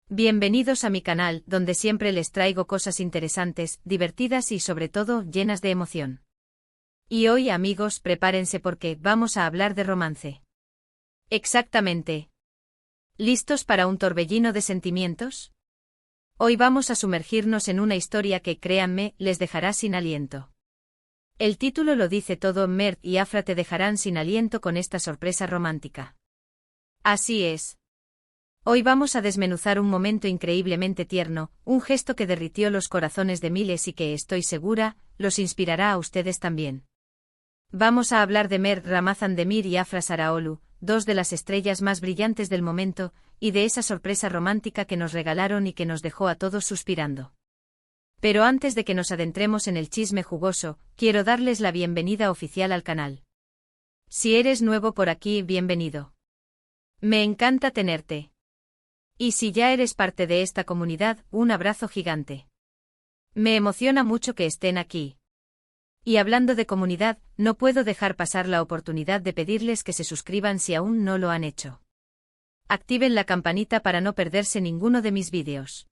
Bienvenidos a mi canal, donde siempre les traigo cosas interesantes, divertidas y sobre todo llenas de emoción. Y hoy, amigos, prepárense porque vamos a hablar de romance. Exactamente. ¿Listos para un torbellino de sentimientos? Hoy vamos a sumergirnos en una historia que, créanme, les dejará sin aliento. El título lo dice todo: Mert y Afra te dejarán sin aliento con esta sorpresa romántica. Así es. Hoy vamos a desmenuzar un momento increíblemente tierno, un gesto que derritió los corazones de miles y que, estoy segura, los inspirará a ustedes también. Vamos a hablar de Mert Ramazan Demir y Afra Saraolu, dos de las estrellas más brillantes del momento, y de esa sorpresa romántica que nos regalaron y que nos dejó a todos suspirando. Pero antes de que nos adentremos en el chisme jugoso, quiero darles la bienvenida oficial al canal. Si eres nuevo por aquí, bienvenido. Me encanta tenerte. Y si ya eres parte de esta comunidad, un abrazo gigante. Me emociona mucho que estén aquí. Y hablando de comunidad, no puedo dejar pasar la oportunidad de pedirles que se suscriban si aún no lo han hecho. Activen la campanita para no perderse ninguno de mis vídeos.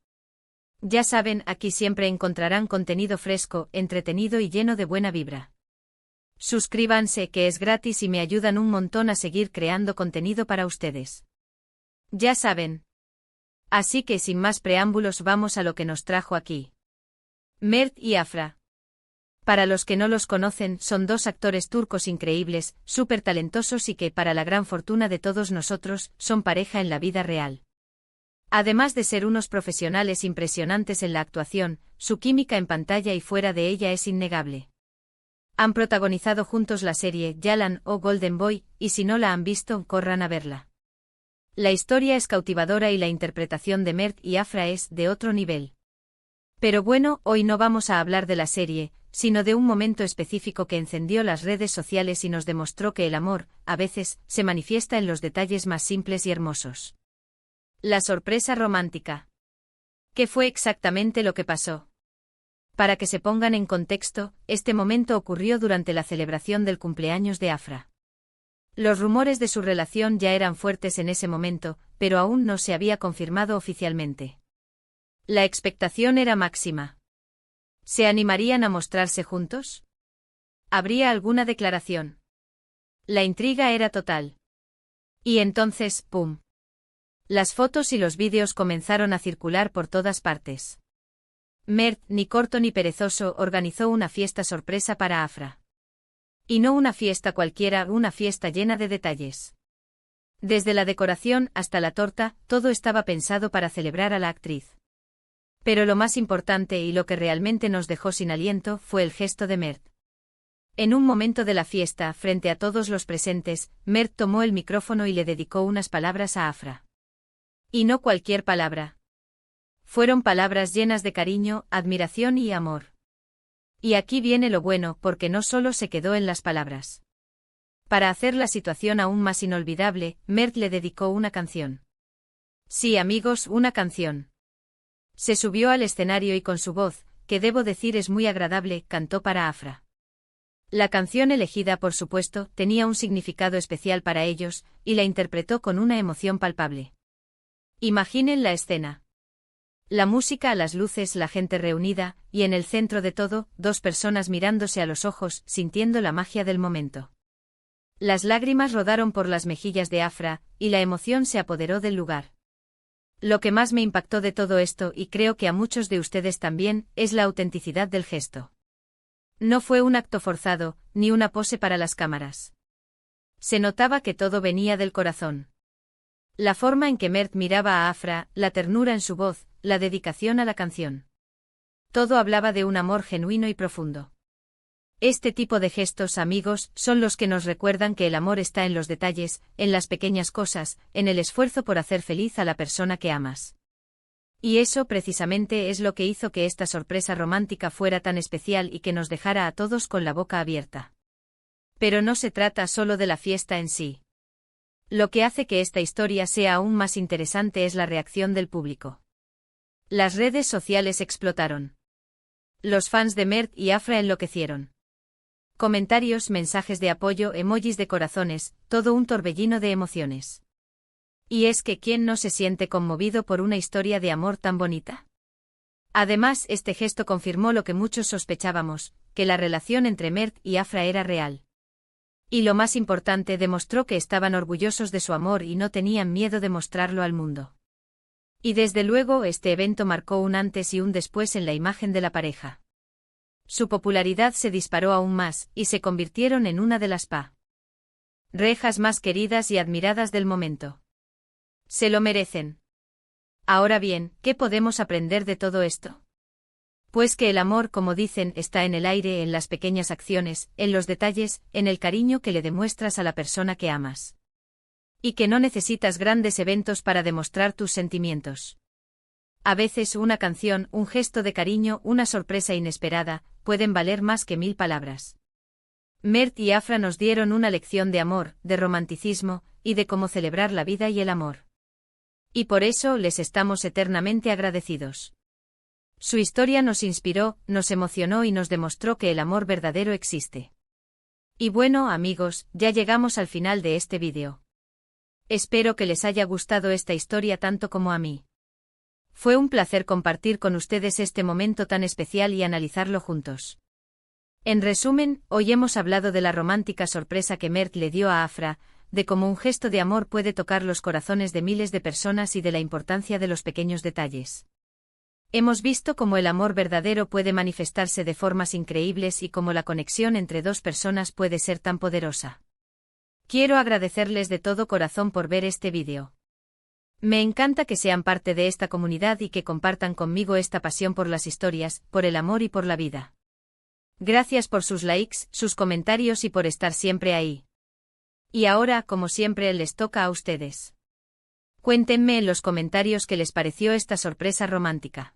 Ya saben, aquí siempre encontrarán contenido fresco, entretenido y lleno de buena vibra. Suscríbanse, que es gratis y me ayudan un montón a seguir creando contenido para ustedes. Ya saben. Así que sin más preámbulos vamos a lo que nos trajo aquí. Mert y Afra. Para los que no los conocen, son dos actores turcos increíbles, súper talentosos y que, para la gran fortuna de todos nosotros, son pareja en la vida real. Además de ser unos profesionales impresionantes en la actuación, su química en pantalla y fuera de ella es innegable. Han protagonizado juntos la serie Yalan o Golden Boy, y si no la han visto, corran a verla. La historia es cautivadora y la interpretación de Mert y Afra es de otro nivel. Pero bueno, hoy no vamos a hablar de la serie, sino de un momento específico que encendió las redes sociales y nos demostró que el amor, a veces, se manifiesta en los detalles más simples y hermosos. La sorpresa romántica. ¿Qué fue exactamente lo que pasó? Para que se pongan en contexto, este momento ocurrió durante la celebración del cumpleaños de Afra. Los rumores de su relación ya eran fuertes en ese momento, pero aún no se había confirmado oficialmente. La expectación era máxima. ¿Se animarían a mostrarse juntos? ¿Habría alguna declaración? La intriga era total. Y entonces, ¡pum! Las fotos y los vídeos comenzaron a circular por todas partes. Mert, ni corto ni perezoso, organizó una fiesta sorpresa para Afra. Y no una fiesta cualquiera, una fiesta llena de detalles. Desde la decoración hasta la torta, todo estaba pensado para celebrar a la actriz. Pero lo más importante y lo que realmente nos dejó sin aliento fue el gesto de Mert. En un momento de la fiesta, frente a todos los presentes, Mert tomó el micrófono y le dedicó unas palabras a Afra. Y no cualquier palabra. Fueron palabras llenas de cariño, admiración y amor. Y aquí viene lo bueno, porque no solo se quedó en las palabras. Para hacer la situación aún más inolvidable, Mert le dedicó una canción. Sí, amigos, una canción. Se subió al escenario y con su voz, que debo decir es muy agradable, cantó para Afra. La canción elegida, por supuesto, tenía un significado especial para ellos, y la interpretó con una emoción palpable. Imaginen la escena. La música, las luces, la gente reunida, y en el centro de todo, dos personas mirándose a los ojos, sintiendo la magia del momento. Las lágrimas rodaron por las mejillas de Afra, y la emoción se apoderó del lugar. Lo que más me impactó de todo esto, y creo que a muchos de ustedes también, es la autenticidad del gesto. No fue un acto forzado, ni una pose para las cámaras. Se notaba que todo venía del corazón. La forma en que Mert miraba a Afra, la ternura en su voz, la dedicación a la canción. Todo hablaba de un amor genuino y profundo. Este tipo de gestos, amigos, son los que nos recuerdan que el amor está en los detalles, en las pequeñas cosas, en el esfuerzo por hacer feliz a la persona que amas. Y eso precisamente es lo que hizo que esta sorpresa romántica fuera tan especial y que nos dejara a todos con la boca abierta. Pero no se trata solo de la fiesta en sí. Lo que hace que esta historia sea aún más interesante es la reacción del público. Las redes sociales explotaron. Los fans de Mert y Afra enloquecieron. Comentarios, mensajes de apoyo, emojis de corazones, todo un torbellino de emociones. Y es que ¿quién no se siente conmovido por una historia de amor tan bonita? Además, este gesto confirmó lo que muchos sospechábamos, que la relación entre Mert y Afra era real. Y lo más importante, demostró que estaban orgullosos de su amor y no tenían miedo de mostrarlo al mundo. Y desde luego este evento marcó un antes y un después en la imagen de la pareja. Su popularidad se disparó aún más, y se convirtieron en una de las parejas más queridas y admiradas del momento. Se lo merecen. Ahora bien, ¿qué podemos aprender de todo esto? Pues que el amor, como dicen, está en el aire, en las pequeñas acciones, en los detalles, en el cariño que le demuestras a la persona que amas. Y que no necesitas grandes eventos para demostrar tus sentimientos. A veces una canción, un gesto de cariño, una sorpresa inesperada, pueden valer más que 1000 palabras. Mert y Afra nos dieron una lección de amor, de romanticismo, y de cómo celebrar la vida y el amor. Y por eso les estamos eternamente agradecidos. Su historia nos inspiró, nos emocionó y nos demostró que el amor verdadero existe. Y bueno, amigos, ya llegamos al final de este vídeo. Espero que les haya gustado esta historia tanto como a mí. Fue un placer compartir con ustedes este momento tan especial y analizarlo juntos. En resumen, hoy hemos hablado de la romántica sorpresa que Mert le dio a Afra, de cómo un gesto de amor puede tocar los corazones de miles de personas y de la importancia de los pequeños detalles. Hemos visto cómo el amor verdadero puede manifestarse de formas increíbles y cómo la conexión entre dos personas puede ser tan poderosa. Quiero agradecerles de todo corazón por ver este vídeo. Me encanta que sean parte de esta comunidad y que compartan conmigo esta pasión por las historias, por el amor y por la vida. Gracias por sus likes, sus comentarios y por estar siempre ahí. Y ahora, como siempre, les toca a ustedes. Cuéntenme en los comentarios qué les pareció esta sorpresa romántica.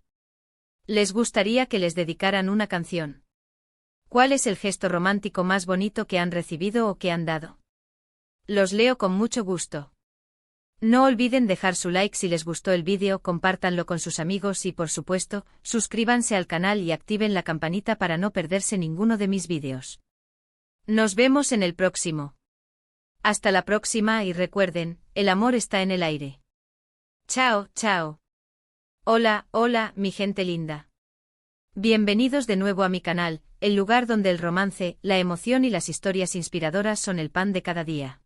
¿Les gustaría que les dedicaran una canción? ¿Cuál es el gesto romántico más bonito que han recibido o que han dado? Los leo con mucho gusto. No olviden dejar su like si les gustó el vídeo, compártanlo con sus amigos y, por supuesto, suscríbanse al canal y activen la campanita para no perderse ninguno de mis vídeos. Nos vemos en el próximo. Hasta la próxima y recuerden, el amor está en el aire. Chao, chao. Hola, hola, mi gente linda. Bienvenidos de nuevo a mi canal, el lugar donde el romance, la emoción y las historias inspiradoras son el pan de cada día.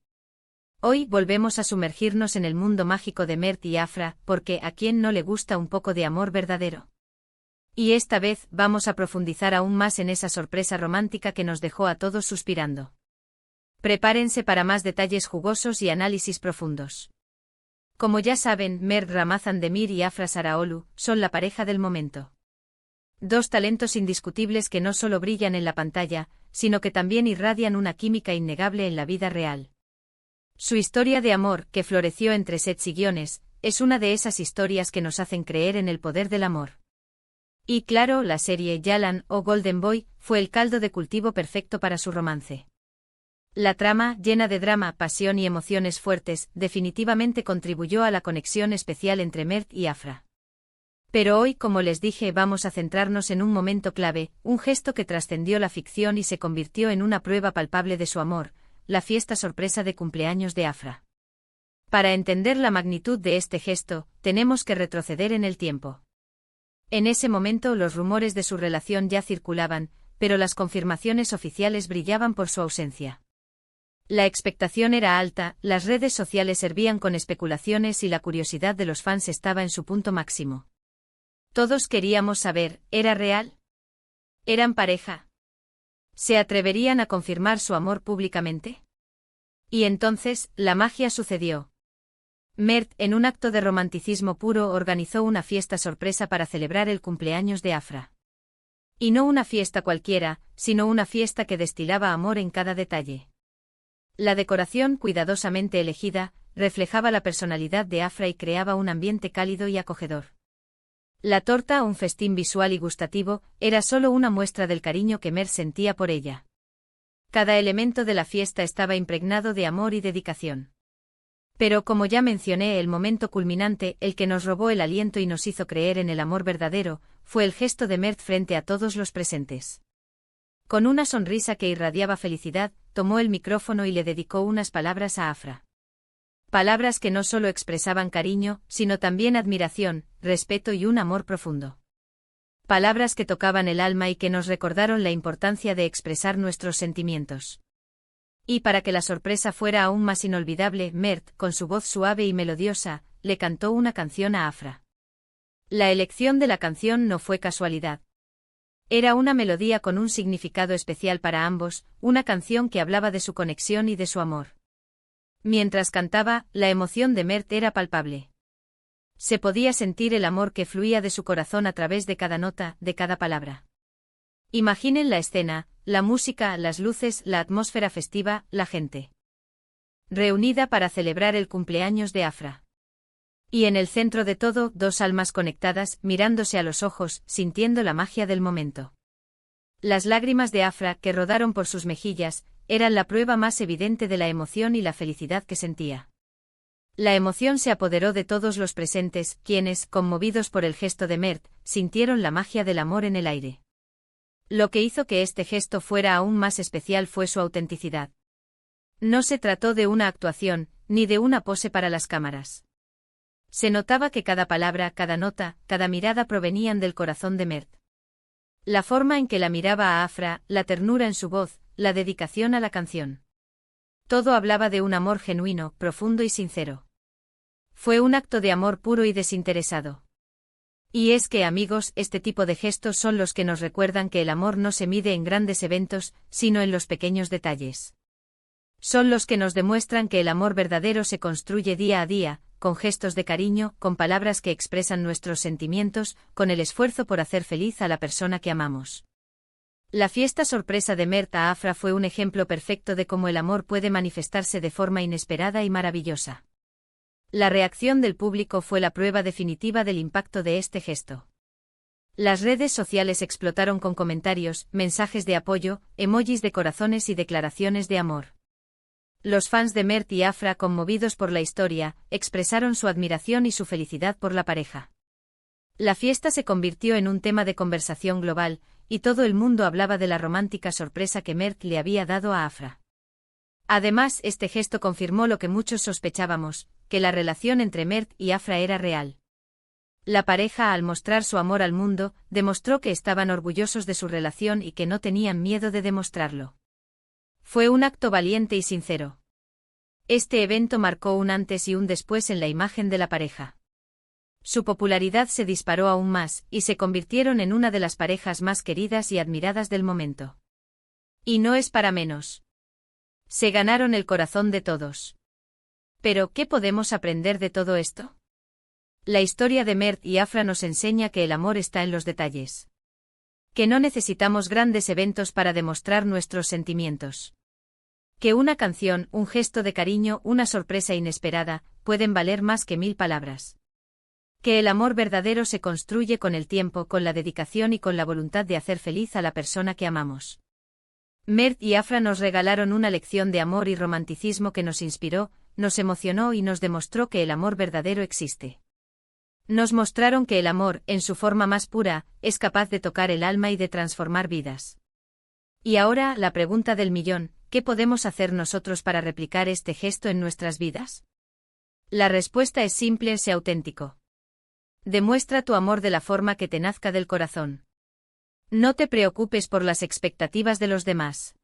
Hoy volvemos a sumergirnos en el mundo mágico de Mert y Afra, porque ¿a quién no le gusta un poco de amor verdadero? Y esta vez vamos a profundizar aún más en esa sorpresa romántica que nos dejó a todos suspirando. Prepárense para más detalles jugosos y análisis profundos. Como ya saben, Mert Ramazan Demir y Afra Saraolu son la pareja del momento. Dos talentos indiscutibles que no solo brillan en la pantalla, sino que también irradian una química innegable en la vida real. Su historia de amor, que floreció entre sets y guiones, es una de esas historias que nos hacen creer en el poder del amor. Y claro, la serie Yalan o Golden Boy fue el caldo de cultivo perfecto para su romance. La trama, llena de drama, pasión y emociones fuertes, definitivamente contribuyó a la conexión especial entre Mert y Afra. Pero hoy, como les dije, vamos a centrarnos en un momento clave, un gesto que trascendió la ficción y se convirtió en una prueba palpable de su amor, la fiesta sorpresa de cumpleaños de Afra. Para entender la magnitud de este gesto, tenemos que retroceder en el tiempo. En ese momento los rumores de su relación ya circulaban, pero las confirmaciones oficiales brillaban por su ausencia. La expectación era alta, las redes sociales hervían con especulaciones y la curiosidad de los fans estaba en su punto máximo. Todos queríamos saber, ¿era real? ¿Eran pareja? ¿Se atreverían a confirmar su amor públicamente? Y entonces, la magia sucedió. Mert, en un acto de romanticismo puro, organizó una fiesta sorpresa para celebrar el cumpleaños de Afra. Y no una fiesta cualquiera, sino una fiesta que destilaba amor en cada detalle. La decoración, cuidadosamente elegida, reflejaba la personalidad de Afra y creaba un ambiente cálido y acogedor. La torta, un festín visual y gustativo, era solo una muestra del cariño que Mert sentía por ella. Cada elemento de la fiesta estaba impregnado de amor y dedicación. Pero como ya mencioné, el momento culminante, el que nos robó el aliento y nos hizo creer en el amor verdadero, fue el gesto de Mert frente a todos los presentes. Con una sonrisa que irradiaba felicidad, tomó el micrófono y le dedicó unas palabras a Afra. Palabras que no solo expresaban cariño, sino también admiración, respeto y un amor profundo. Palabras que tocaban el alma y que nos recordaron la importancia de expresar nuestros sentimientos. Y para que la sorpresa fuera aún más inolvidable, Mert, con su voz suave y melodiosa, le cantó una canción a Afra. La elección de la canción no fue casualidad. Era una melodía con un significado especial para ambos, una canción que hablaba de su conexión y de su amor. Mientras cantaba, la emoción de Mert era palpable. Se podía sentir el amor que fluía de su corazón a través de cada nota, de cada palabra. Imaginen la escena, la música, las luces, la atmósfera festiva, la gente reunida para celebrar el cumpleaños de Afra. Y en el centro de todo, dos almas conectadas, mirándose a los ojos, sintiendo la magia del momento. Las lágrimas de Afra, que rodaron por sus mejillas, eran la prueba más evidente de la emoción y la felicidad que sentía. La emoción se apoderó de todos los presentes, quienes, conmovidos por el gesto de Mert, sintieron la magia del amor en el aire. Lo que hizo que este gesto fuera aún más especial fue su autenticidad. No se trató de una actuación, ni de una pose para las cámaras. Se notaba que cada palabra, cada nota, cada mirada provenían del corazón de Mert. La forma en que la miraba a Afra, la ternura en su voz, la dedicación a la canción. Todo hablaba de un amor genuino, profundo y sincero. Fue un acto de amor puro y desinteresado. Y es que, amigos, este tipo de gestos son los que nos recuerdan que el amor no se mide en grandes eventos, sino en los pequeños detalles. Son los que nos demuestran que el amor verdadero se construye día a día, con gestos de cariño, con palabras que expresan nuestros sentimientos, con el esfuerzo por hacer feliz a la persona que amamos. La fiesta sorpresa de Mert a Afra fue un ejemplo perfecto de cómo el amor puede manifestarse de forma inesperada y maravillosa. La reacción del público fue la prueba definitiva del impacto de este gesto. Las redes sociales explotaron con comentarios, mensajes de apoyo, emojis de corazones y declaraciones de amor. Los fans de Mert y Afra, conmovidos por la historia, expresaron su admiración y su felicidad por la pareja. La fiesta se convirtió en un tema de conversación global, y todo el mundo hablaba de la romántica sorpresa que Mert le había dado a Afra. Además, este gesto confirmó lo que muchos sospechábamos, que la relación entre Mert y Afra era real. La pareja, al mostrar su amor al mundo, demostró que estaban orgullosos de su relación y que no tenían miedo de demostrarlo. Fue un acto valiente y sincero. Este evento marcó un antes y un después en la imagen de la pareja. Su popularidad se disparó aún más, y se convirtieron en una de las parejas más queridas y admiradas del momento. Y no es para menos. Se ganaron el corazón de todos. Pero, ¿qué podemos aprender de todo esto? La historia de Mert y Afra nos enseña que el amor está en los detalles. Que no necesitamos grandes eventos para demostrar nuestros sentimientos. Que una canción, un gesto de cariño, una sorpresa inesperada, pueden valer más que 1000 palabras. Que el amor verdadero se construye con el tiempo, con la dedicación y con la voluntad de hacer feliz a la persona que amamos. Mert y Afra nos regalaron una lección de amor y romanticismo que nos inspiró, nos emocionó y nos demostró que el amor verdadero existe. Nos mostraron que el amor, en su forma más pura, es capaz de tocar el alma y de transformar vidas. Y ahora, la pregunta del millón, ¿qué podemos hacer nosotros para replicar este gesto en nuestras vidas? La respuesta es simple: sé auténtico. Demuestra tu amor de la forma que te nazca del corazón. No te preocupes por las expectativas de los demás.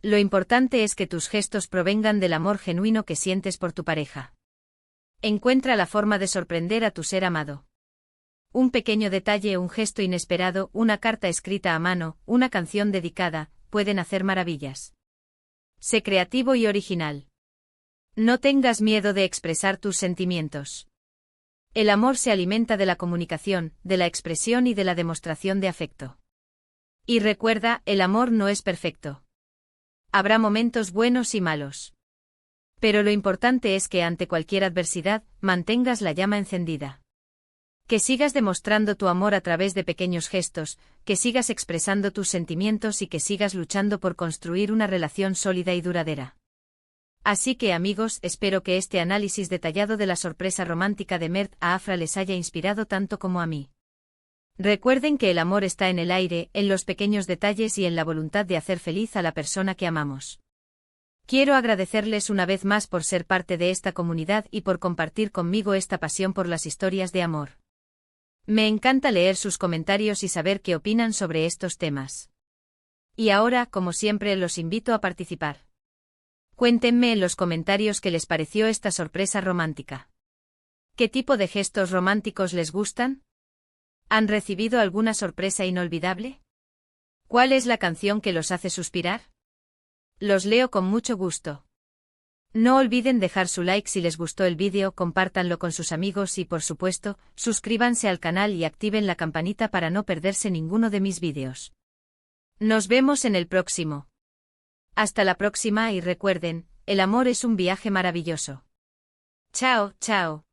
Lo importante es que tus gestos provengan del amor genuino que sientes por tu pareja. Encuentra la forma de sorprender a tu ser amado. Un pequeño detalle, un gesto inesperado, una carta escrita a mano, una canción dedicada, pueden hacer maravillas. Sé creativo y original. No tengas miedo de expresar tus sentimientos. El amor se alimenta de la comunicación, de la expresión y de la demostración de afecto. Y recuerda, el amor no es perfecto. Habrá momentos buenos y malos. Pero lo importante es que ante cualquier adversidad, mantengas la llama encendida. Que sigas demostrando tu amor a través de pequeños gestos, que sigas expresando tus sentimientos y que sigas luchando por construir una relación sólida y duradera. Así que, amigos, espero que este análisis detallado de la sorpresa romántica de Mert a Afra les haya inspirado tanto como a mí. Recuerden que el amor está en el aire, en los pequeños detalles y en la voluntad de hacer feliz a la persona que amamos. Quiero agradecerles una vez más por ser parte de esta comunidad y por compartir conmigo esta pasión por las historias de amor. Me encanta leer sus comentarios y saber qué opinan sobre estos temas. Y ahora, como siempre, los invito a participar. Cuéntenme en los comentarios qué les pareció esta sorpresa romántica. ¿Qué tipo de gestos románticos les gustan? ¿Han recibido alguna sorpresa inolvidable? ¿Cuál es la canción que los hace suspirar? Los leo con mucho gusto. No olviden dejar su like si les gustó el vídeo, compártanlo con sus amigos y, por supuesto, suscríbanse al canal y activen la campanita para no perderse ninguno de mis vídeos. Nos vemos en el próximo. Hasta la próxima y recuerden, el amor es un viaje maravilloso. Chao, chao.